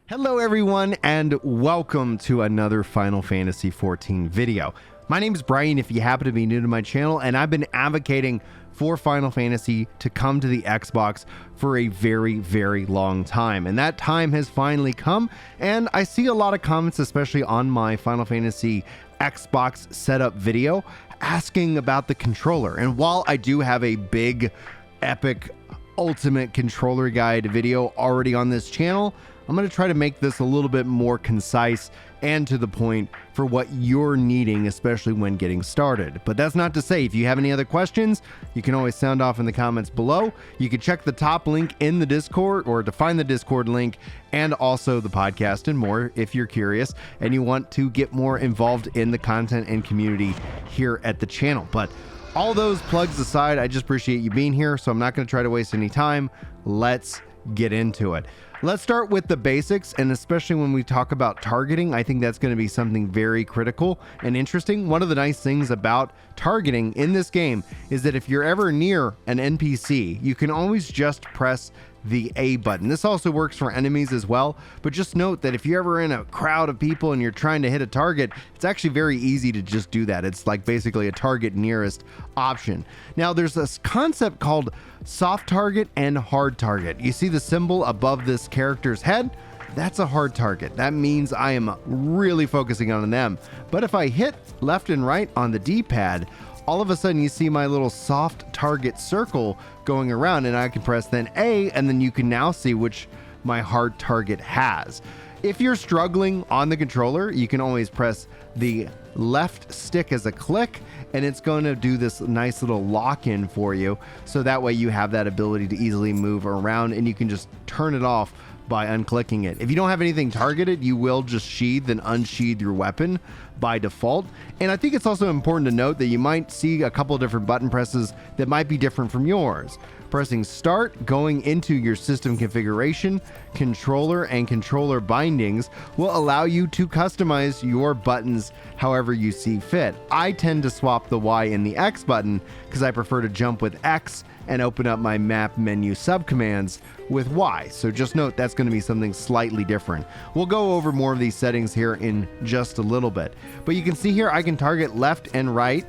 Hello everyone and welcome to another Final Fantasy XIV video. My name is Brian if you happen to be new to my channel, and I've been advocating for Final Fantasy to come to the Xbox for a very long time, and that time has finally come. And I see a lot of comments, especially on my Final Fantasy Xbox setup video, asking about the controller. And while I do have a big epic ultimate controller guide video already on this channel, I'm going to try to make this a little bit more concise and to the point for what you're needing, especially when getting started. But that's not to say, if you have any other questions, you can always sound off in the comments below. You can check the top link in the Discord, or to find the Discord link, and also the podcast and more if you're curious and you want to get more involved in the content and community here at the channel. But all those plugs aside, I just appreciate you being here, so I'm not going to try to waste any time. Let's get into it. Let's start with the basics, and especially when we talk about targeting, I think that's going to be something very critical and interesting. One of the nice things about targeting in this game is that if you're ever near an NPC, you can always just press the A button. This also works for enemies as well, but just note that if you're ever in a crowd of people and you're trying to hit a target, it's actually very easy to just do that. It's like basically a target nearest option. Now there's this concept called soft target and hard target. You see the symbol above this character's head? That's a hard target. That means I am really focusing on them. But if I hit left and right on the D-pad, all of a sudden you see my little soft target circle going around, and I can press then A, and then you can now see which my hard target has. If you're struggling on the controller, you can always press the left stick as a click, and it's going to do this nice little lock-in for you, so that way you have that ability to easily move around, and you can just turn it off by unclicking it. If you don't have anything targeted, you will just sheath and unsheath your weapon by default. And I think it's also important to note that you might see a couple of different button presses that might be different from yours. Pressing start, going into your system configuration, controller, and controller bindings will allow you to customize your buttons however you see fit. I tend to swap the Y and the X button because I prefer to jump with X and open up my map menu subcommands with Y. So just note that's going to be something slightly different. We'll go over more of these settings here in just a little bit. But you can see here I can target left and right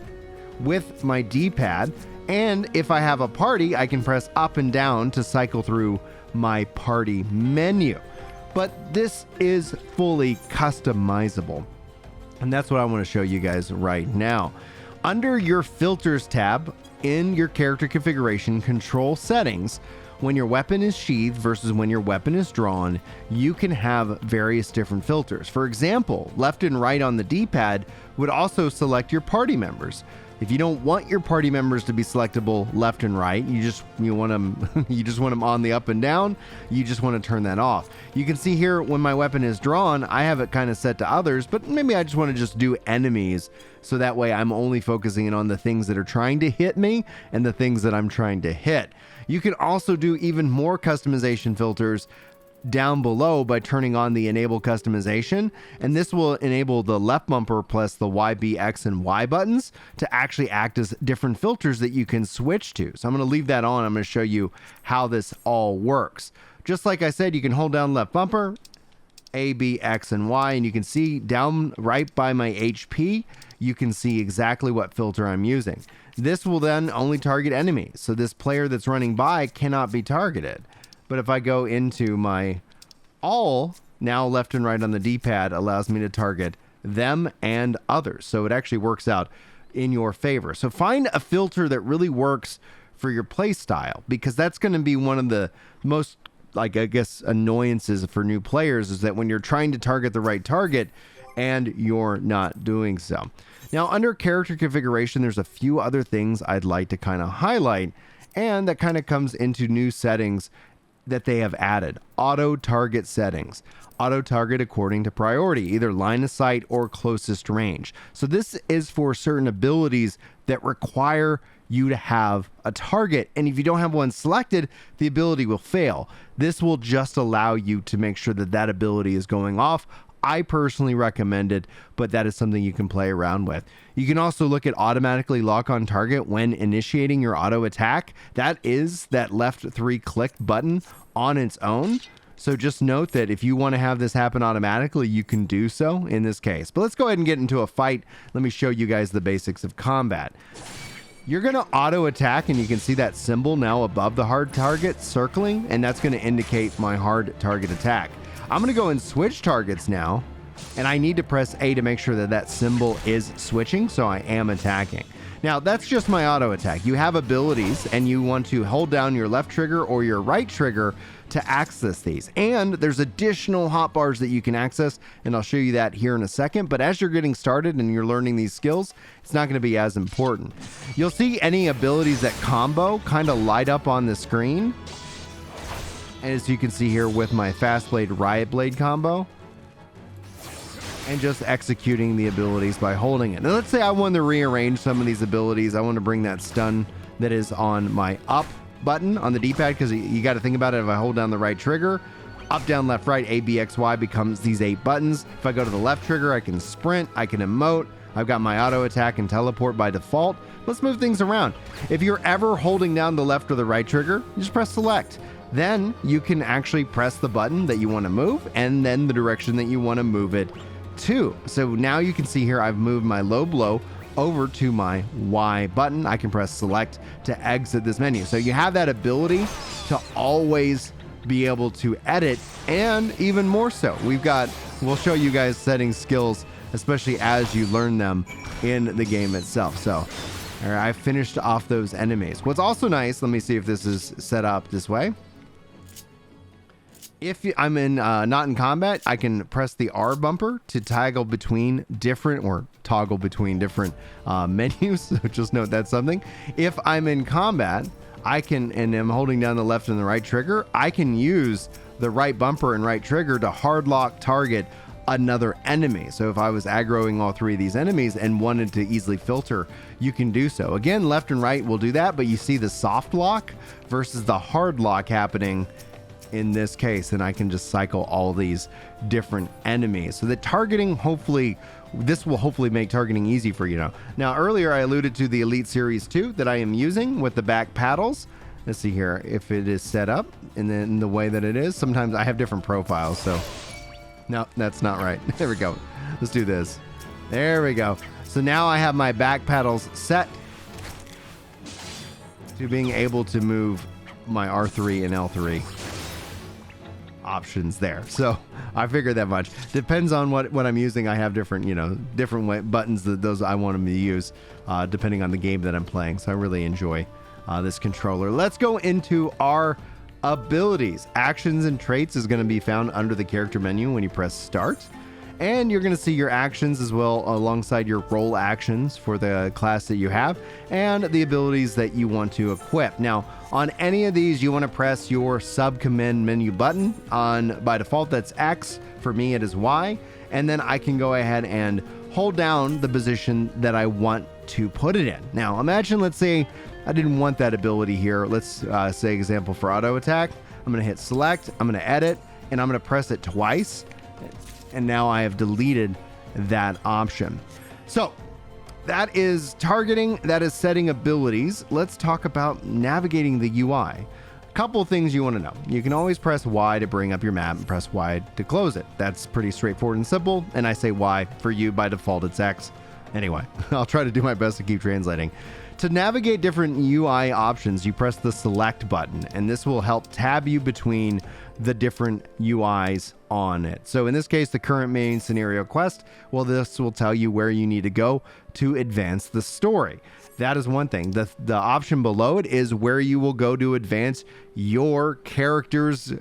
with my D-pad. And if I have a party, I can press up and down to cycle through my party menu. But this is fully customizable. And that's what I want to show you guys right now. Under your filters tab in your character configuration control settings, when your weapon is sheathed versus when your weapon is drawn, you can have various different filters. For example, left and right on the D-pad would also select your party members. If you don't want your party members to be selectable left and right, you just want them on the up and down, you just want to turn that off. You can see here when my weapon is drawn, I have it kind of set to others, but maybe I just want to just do enemies, so that way I'm only focusing in on the things that are trying to hit me and the things that I'm trying to hit. You can also do even more customization filters down below by turning on the enable customization, and this will enable the left bumper plus the Y, B, X, and Y buttons to actually act as different filters that you can switch to. So I'm going to leave that on. I'm going to show you how this all works. Just like I said, you can hold down left bumper, A, B, X, and Y, and you can see down right by my HP, you can see exactly what filter I'm using. This will then only target enemies, so this player that's running by cannot be targeted. But if I go into my all, now left and right on the D-pad allows me to target them and others. So it actually works out in your favor. So find a filter that really works for your play style, because that's going to be one of the most, like, I guess, annoyances for new players, is that when you're trying to target the right target and you're not doing so. Now, under character configuration, there's a few other things I'd like to kind of highlight, and that kind of comes into new settings that they have added. Auto target settings. Auto target according to priority, either line of sight or closest range. So this is for certain abilities that require you to have a target, and if you don't have one selected, the ability will fail. This will just allow you to make sure that that ability is going off. I personally recommend it, but that is something you can play around with. You can also look at automatically lock on target when initiating your auto attack. That is that left 3 click button on its own. So just note that if you want to have this happen automatically, you can do so in this case. But let's go ahead and get into a fight. Let me show you guys the basics of combat. You're going to auto attack, and you can see that symbol now above the hard target circling, and that's going to indicate my hard target attack. I'm going to go and switch targets now, and I need to press A to make sure that that symbol is switching, so I am attacking. Now, that's just my auto attack. You have abilities, and you want to hold down your left trigger or your right trigger to access these. And there's additional hotbars that you can access, and I'll show you that here in a second. But as you're getting started and you're learning these skills, it's not going to be as important. You'll see any abilities that combo kind of light up on the screen. As you can see here with my Fast Blade Riot Blade combo. And just executing the abilities by holding it. Now let's say I want to rearrange some of these abilities. I want to bring that stun that is on my up button on the D-pad, because you got to think about it. If I hold down the right trigger, up, down, left, right, A, B, X, Y becomes these 8 buttons. If I go to the left trigger, I can sprint, I can emote. I've got my auto attack and teleport by default. Let's move things around. If you're ever holding down the left or the right trigger, you just press select. Then you can actually press the button that you want to move and then the direction that you want to move it to. So now you can see here I've moved my low blow over to my Y button. I can press select to exit this menu. So you have that ability to always be able to edit, and even more so, we'll show you guys setting skills, especially as you learn them in the game itself. So all right, I finished off those enemies. What's also nice, let me see if this is set up this way. If I'm in not in combat, I can press the R bumper to toggle between different menus. So just note that's something. If I'm in combat, I can, and I'm holding down the left and the right trigger, I can use the right bumper and right trigger to hard lock target another enemy. So if I was aggroing all 3 of these enemies and wanted to easily filter, you can do so. Again, left and right will do that, but you see the soft lock versus the hard lock happening in this case, and I can just cycle all these different enemies. So the targeting, this will hopefully make targeting easy for you now. Now, earlier I alluded to the Elite Series 2 that I am using with the back paddles. Let's see here if it is set up and then the way that it is. Sometimes I have different profiles, so no, that's not right. There we go. Let's do this. There we go. So now I have my back paddles set to being able to move my R3 and L3 options there. So I figured that much. Depends on what I'm using. I have different, different buttons that those I want them to use, depending on the game that I'm playing. So I really enjoy this controller. Let's go into our abilities. Actions and traits is going to be found under the character menu when you press start. And you're going to see your actions as well alongside your role actions for the class that you have and the abilities that you want to equip. Now, on any of these, you want to press your sub-command menu button. By default, that's X. For me, it is Y. And then I can go ahead and hold down the position that I want to put it in. Now, imagine, let's say I didn't want that ability here. Let's say, example, for auto attack. I'm going to hit select. I'm going to edit, and I'm going to press it twice. And now I have deleted that option. So that is targeting, that is setting abilities. Let's talk about navigating the UI. A couple of things you want to know. You can always press Y to bring up your map and press Y to close it. That's pretty straightforward and simple. And I say Y for you, by default it's X. Anyway, I'll try to do my best to keep translating. To navigate different UI options, you press the select button, and this will help tab you between the different UIs on it. So in this case, the current main scenario quest, well, this will tell you where you need to go to advance the story. That is one thing. The option below it is where you will go to advance your character's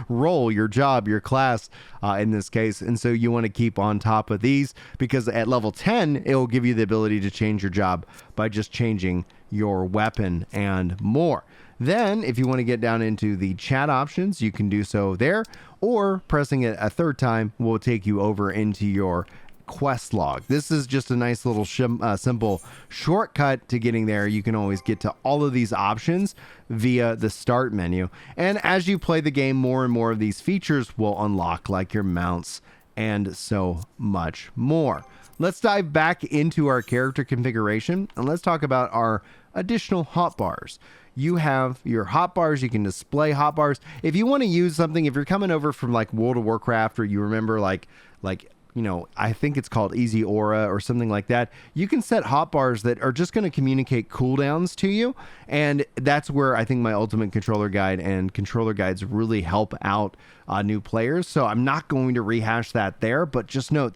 role, your job, your class in this case. And so you want to keep on top of these, because at level 10, it will give you the ability to change your job by just changing your weapon and more. Then if you want to get down into the chat options, you can do so there, or pressing it a third time will take you over into your quest log. This is just a nice little simple shortcut to getting there. You can always get to all of these options via the start menu. And as you play the game, more and more of these features will unlock, like your mounts and so much more. Let's dive back into our character configuration and let's talk about our additional hotbars. You have your hotbars. You can display hotbars. If you want to use something, if you're coming over from like World of Warcraft, or you remember like I think it's called Easy Aura or something like that, you can set hotbars that are just going to communicate cooldowns to you. And that's where I think my Ultimate Controller Guide and controller guides really help out new players. So I'm not going to rehash that there, but just note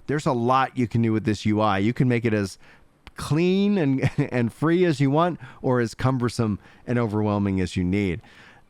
there's a lot you can do with this UI. You can make it as clean and free as you want, or as cumbersome and overwhelming as you need.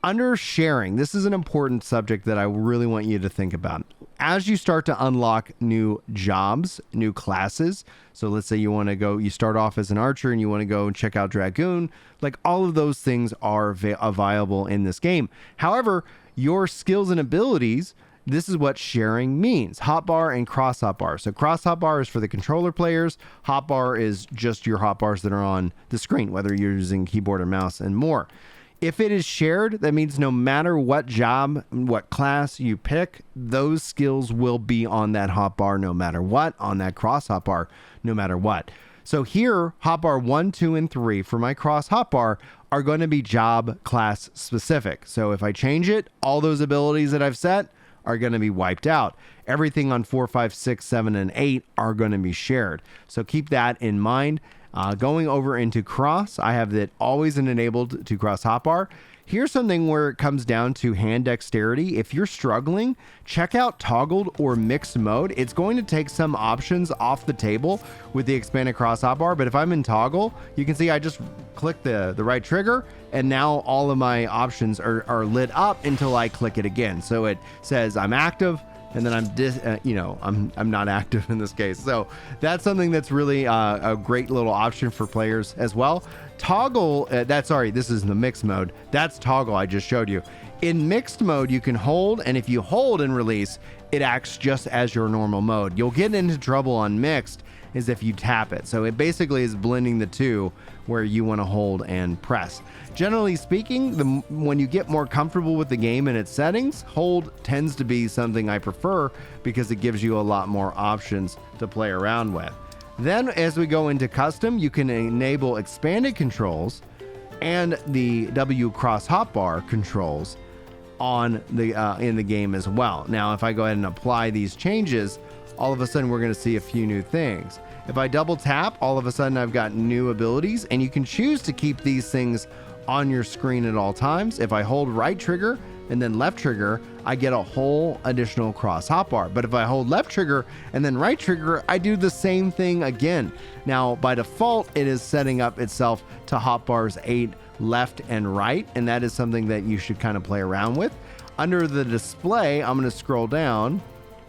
Under sharing, this is an important subject that I really want you to think about. As you start to unlock new jobs, new classes, so let's say you want to go, you start off as an archer and you want to go and check out Dragoon, like all of those things are viable in this game. However, your skills and abilities, this is what sharing means. Hotbar and cross hotbar. So cross hotbar is for the controller players. Hotbar is just your hotbars that are on the screen, whether you're using keyboard or mouse and more. If it is shared, that means no matter what job, what class you pick, those skills will be on that hotbar no matter what, on that cross hotbar no matter what. So here, hotbar 1, 2, and 3 for my cross hotbar are going to be job class specific. So if I change it, all those abilities that I've set are going to be wiped out. Everything on 4, 5, 6, 7, and 8 are going to be shared. So keep that in mind. Going over into cross, I have that always enabled to cross hotbar. Here's something where it comes down to hand dexterity. If you're struggling, check out toggled or mixed mode. It's going to take some options off the table with the expanded cross hotbar, but if I'm in toggle, you can see I just click the right trigger, and now all of my options are lit up until I click it again. So it says I'm active, and then I'm not active in this case. So that's something that's really a great little option for players as well. Toggle, this is the mixed mode. That's toggle I just showed you. In mixed mode, you can hold, and if you hold and release, it acts just as your normal mode. You'll get into trouble on mixed is if you tap it. So it basically is blending the two where you want to hold and press. Generally speaking, when you get more comfortable with the game and its settings, hold tends to be something I prefer because it gives you a lot more options to play around with. Then as we go into custom, you can enable expanded controls and the W cross hotbar controls on the in the game as well. Now, if I go ahead and apply these changes, all of a sudden we're going to see a few new things. If I double tap, all of a sudden I've got new abilities, and you can choose to keep these things on your screen at all times. If I hold right trigger and then left trigger, I get a whole additional cross hotbar. But if I hold left trigger and then right trigger, I do the same thing again. Now, by default, it is setting up itself to hotbars 8 left and right, and that is something that you should kind of play around with. Under the display, I'm going to scroll down,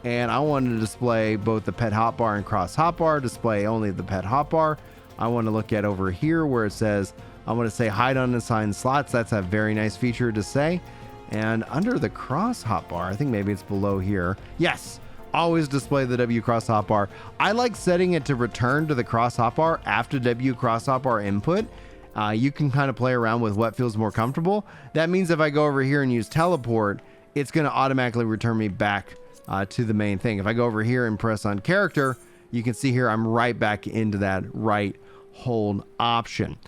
and I want to display both the pet hotbar and cross hotbar. Display only the pet hotbar. I want to look at over here where it says, I want to say hide unassigned slots. That's a very nice feature to say. And under the cross hotbar, I think maybe it's below here. Yes, always display the W cross hotbar. I like setting it to return to the cross hotbar after W cross hotbar input. You can kind of play around with what feels more comfortable. That means if I go over here and use teleport, it's going to automatically return me back to the main thing. If I go over here and press on character, you can see here I'm right back into that right hold option.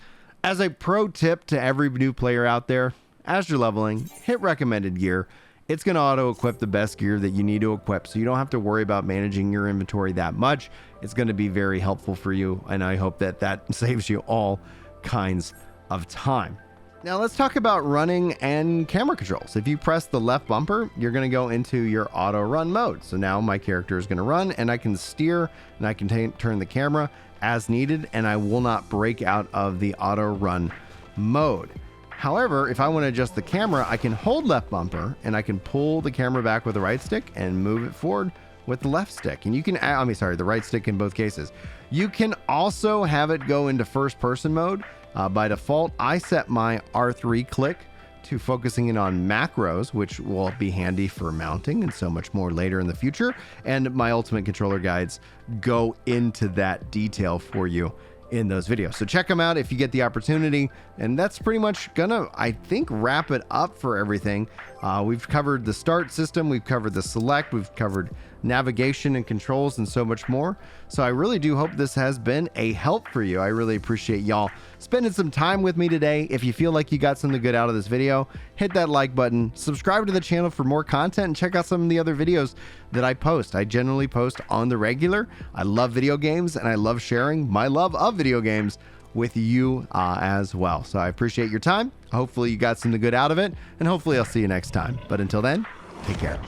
As a pro tip to every new player out there, as you're leveling, hit recommended gear. It's going to auto equip the best gear that you need to equip, so you don't have to worry about managing your inventory that much. It's going to be very helpful for you, and I hope that saves you all kinds of time. Now let's talk about running and camera controls. If you press the left bumper, you're going to go into your auto run mode. So now my character is going to run, and I can steer and I can turn the camera as needed, and I will not break out of the auto run mode. However, if I want to adjust the camera, I can hold left bumper and I can pull the camera back with the right stick and move it forward with the left stick. And you can, the right stick in both cases. You can also have it go into first person mode. By default, I set my R3 click to focusing in on macros, which will be handy for mounting and so much more later in the future. And my Ultimate Controller guides go into that detail for you in those videos. So check them out if you get the opportunity. And that's pretty much gonna, I think, wrap it up for everything. We've covered the start system, we've covered the select, we've covered navigation and controls and so much more. So I really do hope this has been a help for you. I really appreciate y'all spending some time with me today. If you feel like you got something good out of this video, hit that like button, subscribe to the channel for more content, and check out some of the other videos that I post. I generally post on the regular. I love video games, and I love sharing my love of video games with you as well. So I appreciate your time. Hopefully you got something good out of it, and hopefully I'll see you next time. But until then, take care.